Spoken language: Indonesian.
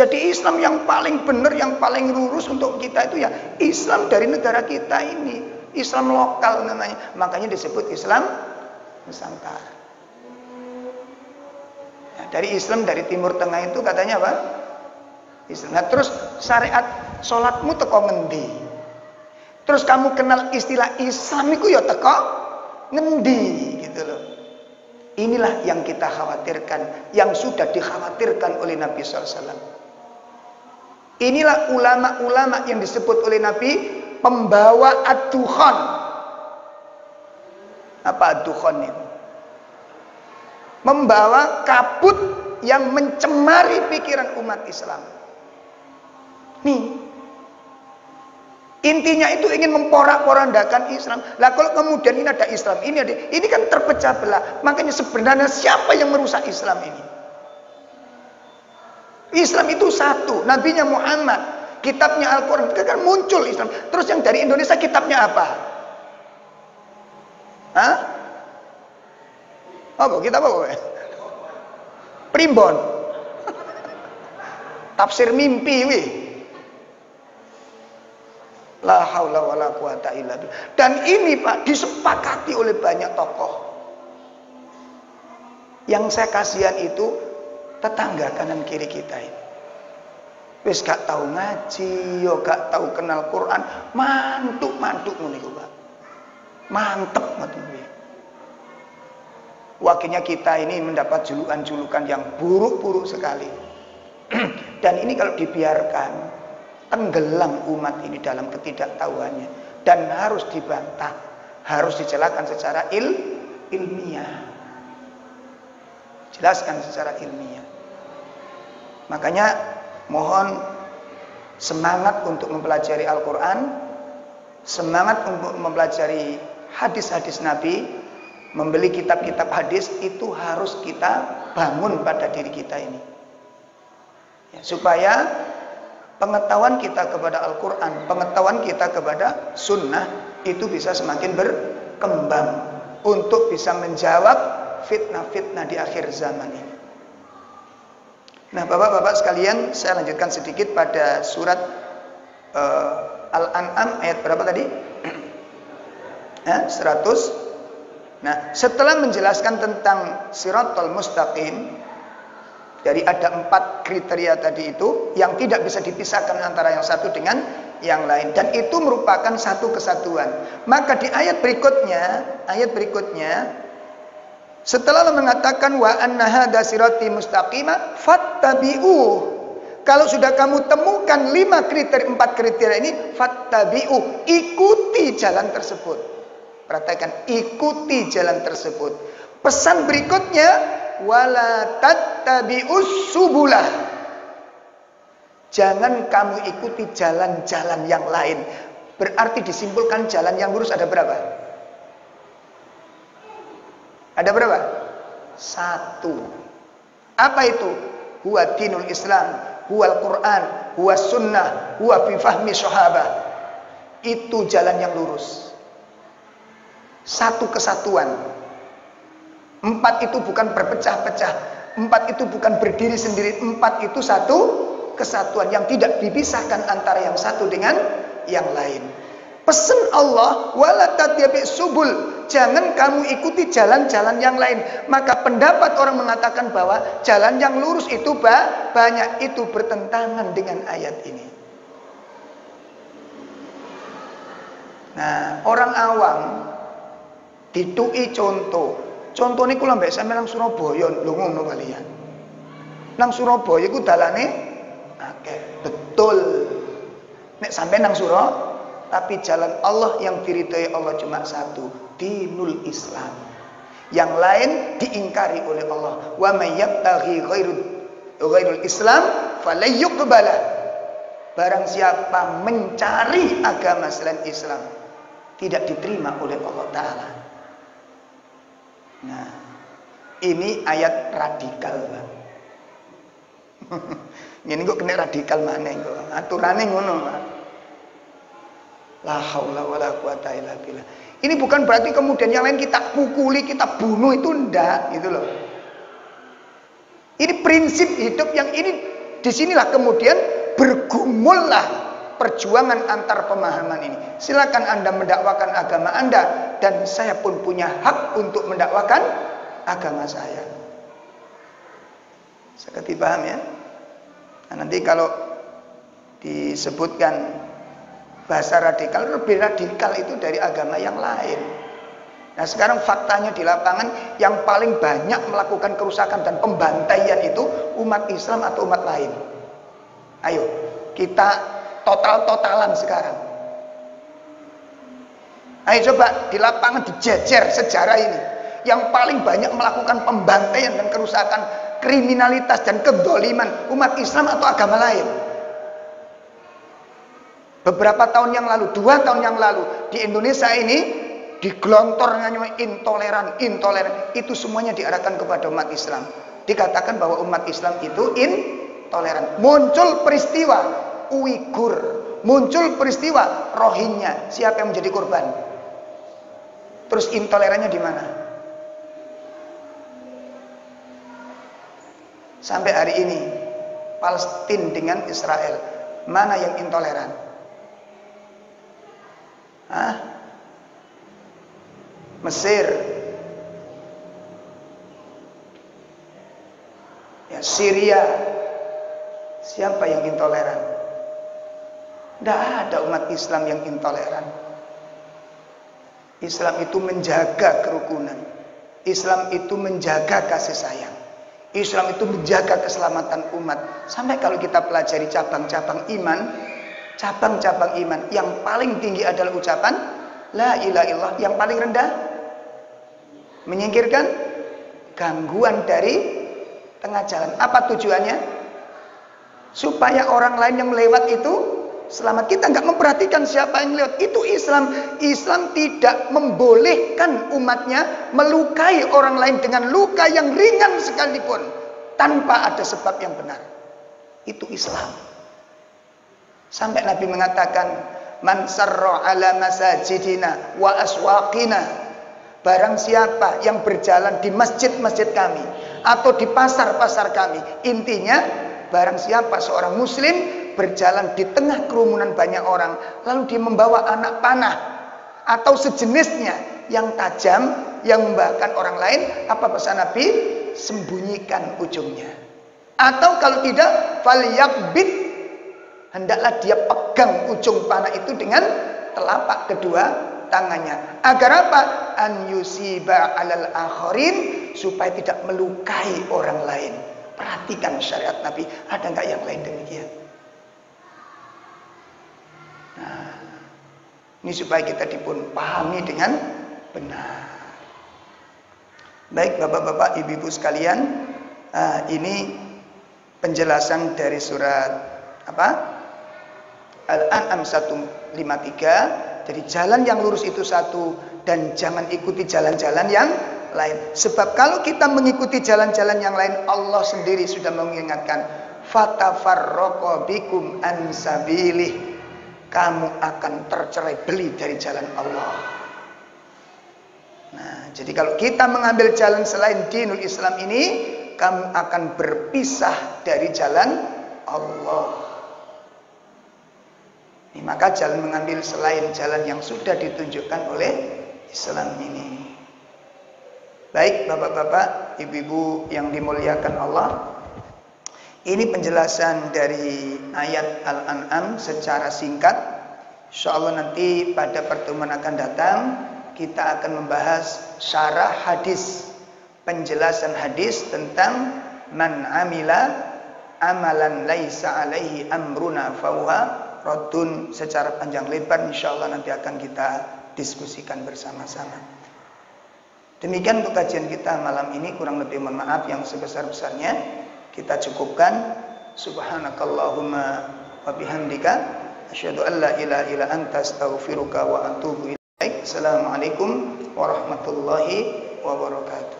Jadi Islam yang paling benar, yang paling lurus untuk kita itu ya Islam dari negara kita ini. Islam lokal namanya. Makanya disebut Islam Nusantara. Nah, dari Islam dari Timur Tengah itu katanya apa? Islam. Nah, terus syariat sholatmu teko ngendi? Terus kamu kenal istilah Islam itu ya teko ngendi gitu loh. Inilah yang kita khawatirkan, yang sudah dikhawatirkan oleh Nabi SAW. Inilah ulama-ulama yang disebut oleh Nabi pembawa ad-dukhan. Apa ad-dukhan itu? Membawa kabut yang mencemari pikiran umat Islam. Nih, intinya itu ingin memporak-porandakan Islam. Lah kalau kemudian ini ada Islam, ini kan terpecah belah. Makanya sebenarnya siapa yang merusak Islam ini? Islam itu satu, nabinya Muhammad, kitabnya Al-Quran, kan muncul Islam. Terus yang dari Indonesia kitabnya apa? Hah? Apa? Kitab apa? Primbon. Tafsir mimpi wih. La haula wala quwata illa billah. Dan ini Pak disepakati oleh banyak tokoh. Yang saya kasihan itu tetangga kanan kiri kita ini. Wis gak tahu ngaji, yo gak tahu kenal Quran, mantuk niku Pak. Mantep ngoten kuwi. Wakilnya kita ini mendapat julukan-julukan yang buruk-buruk sekali. Dan ini kalau dibiarkan tenggelam umat ini dalam ketidaktahuannya dan harus dibantah, harus dijelaskan secara ilmiah. Jelaskan secara ilmiah. Makanya mohon semangat untuk mempelajari Al-Quran, semangat untuk mempelajari hadis-hadis Nabi, membeli kitab-kitab hadis itu harus kita bangun pada diri kita ini. Ya, supaya pengetahuan kita kepada Al-Quran, pengetahuan kita kepada Sunnah itu bisa semakin berkembang untuk bisa menjawab fitnah-fitnah di akhir zaman ini. Nah, bapak-bapak sekalian, saya lanjutkan sedikit pada surat Al-An'am ayat berapa tadi? 100. Nah, setelah menjelaskan tentang Shiratal Mustaqim, dari ada 4 kriteria tadi itu yang tidak bisa dipisahkan antara yang satu dengan yang lain, dan itu merupakan satu kesatuan. Maka di ayat berikutnya setelah Allah mengatakan wa anna hadza sirati mustaqima fattabi'uh. Kalau sudah kamu temukan 4 kriteria ini, fattabi'uh, ikuti jalan tersebut. Perhatikan, ikuti jalan tersebut. Pesan berikutnya wala tattabi'us subulah. Jangan kamu ikuti jalan-jalan yang lain. Berarti disimpulkan jalan yang lurus ada berapa? Ada berapa? 1. Apa itu? Huwa dinul Islam, huwa Al-Quran, huwa sunnah, huwa fi fahmi sahabah. Itu jalan yang lurus. 1 kesatuan. 4 itu bukan berpecah-pecah. 4 itu bukan berdiri sendiri. 4 itu 1 kesatuan yang tidak dipisahkan antara yang satu dengan yang lain. Pesan Allah, wala tattabi'us subul, jangan kamu ikuti jalan-jalan yang lain. Maka pendapat orang mengatakan bahwa jalan yang lurus itu banyak, itu bertentangan dengan ayat ini. Nah, orang awam dituki contoh ini kula mbek sampe nang Surabaya lho ngono kalian. Nang Surabaya iku dalane akeh, betul. Nek sampe nang Surabaya, tapi jalan Allah yang diridhai Allah cuma satu, dinul Islam. Yang lain diingkari oleh Allah. Wa may yabtaghi ghairul Islam falayyuqbala. Barang siapa mencari agama selain Islam, tidak diterima oleh Allah Ta'ala. Nah, ini ayat radikal, Pak. Ini kok kena radikal mana kok? Aturane ngono, Pak. La haula wala quwata illa billah. Ini bukan berarti kemudian yang lain kita pukuli, kita bunuh, itu ndak gitu loh. Ini prinsip hidup yang ini disinilah kemudian bergumullah perjuangan antar pemahaman ini. Silakan Anda mendakwakan agama Anda, dan saya pun punya hak untuk mendakwakan agama saya. Sekali paham ya? Nah, nanti kalau disebutkan bahasa radikal, lebih radikal itu dari agama yang lain. Nah, sekarang faktanya di lapangan yang paling banyak melakukan kerusakan dan pembantaian itu umat Islam atau umat lain? Ayo, kita total-totalan sekarang. Ayo coba di lapangan dijejer sejarah ini. Yang paling banyak melakukan pembantaian dan kerusakan, kriminalitas dan kedoliman, umat Islam atau agama lain? Beberapa tahun yang lalu, 2 tahun yang lalu, di Indonesia ini digelontornya intoleran. Itu semuanya diarahkan kepada umat Islam. Dikatakan bahwa umat Islam itu intoleran. Muncul peristiwa Uighur, muncul peristiwa Rohingya. Siapa yang menjadi korban? Terus intolerannya di mana? Sampai hari ini Palestina dengan Israel, mana yang intoleran? Mesir, ya, Syria, siapa yang intoleran? Tidak ada umat Islam yang intoleran. Islam itu menjaga kerukunan, Islam itu menjaga kasih sayang, Islam itu menjaga keselamatan umat. Sampai kalau kita pelajari cabang-cabang iman, yang paling tinggi adalah ucapan la ilaha illallah, yang paling rendah menyingkirkan gangguan dari tengah jalan. Apa tujuannya? Supaya orang lain yang lewat itu selamat. Kita nggak memperhatikan siapa yang lewat. Itu Islam. Islam tidak membolehkan umatnya melukai orang lain dengan luka yang ringan sekalipun tanpa ada sebab yang benar. Itu Islam. Sampai Nabi mengatakan, man sarra ala masajidina wa aswaqina, barang siapa yang berjalan di masjid-masjid kami atau di pasar-pasar kami, intinya barang siapa seorang muslim berjalan di tengah kerumunan banyak orang, lalu dia membawa anak panah atau sejenisnya yang tajam, yang membahkan orang lain, apa pesan Nabi? Sembunyikan ujungnya. Atau kalau tidak, falyaqbid, hendaklah dia pegang ujung panah itu dengan telapak kedua tangannya. Agar apa? An yusiba alal akharin, supaya tidak melukai orang lain. Perhatikan syariat Nabi, ada nggak yang lain demikian? Nah, ini supaya kita dipun pahami dengan benar. Baik Bapak-bapak, Ibu-ibu sekalian, ini penjelasan dari surat Al-An'am 153. Jadi jalan yang lurus itu satu, dan jangan ikuti jalan-jalan yang lain. Sebab kalau kita mengikuti jalan-jalan yang lain, Allah sendiri sudah mengingatkan, fatafarraqa bikum an sabilih, kamu akan tercerai beli dari jalan Allah. Nah, jadi kalau kita mengambil jalan selain dinul Islam ini, kamu akan berpisah dari jalan Allah. Ini, maka jalan mengambil selain jalan yang sudah ditunjukkan oleh Islam ini. Baik Bapak-bapak, Ibu-ibu yang dimuliakan Allah, ini penjelasan dari ayat Al-An'am secara singkat. Insyaallah nanti pada pertemuan akan datang kita akan membahas syarah hadis, penjelasan hadis tentang man amila amalan laisa alaihi amruna fahuwa raddun, secara panjang lebar. Insyaallah nanti akan kita diskusikan bersama-sama. Demikian untuk kajian kita malam ini, kurang lebih mohon maaf yang sebesar-besarnya. Kita cukupkan. Subhanakallahumma wa bihamdika asyhadu an la ilaha illa anta astaghfiruka wa atubu ilaik. Assalamualaikum warahmatullahi wabarakatuh.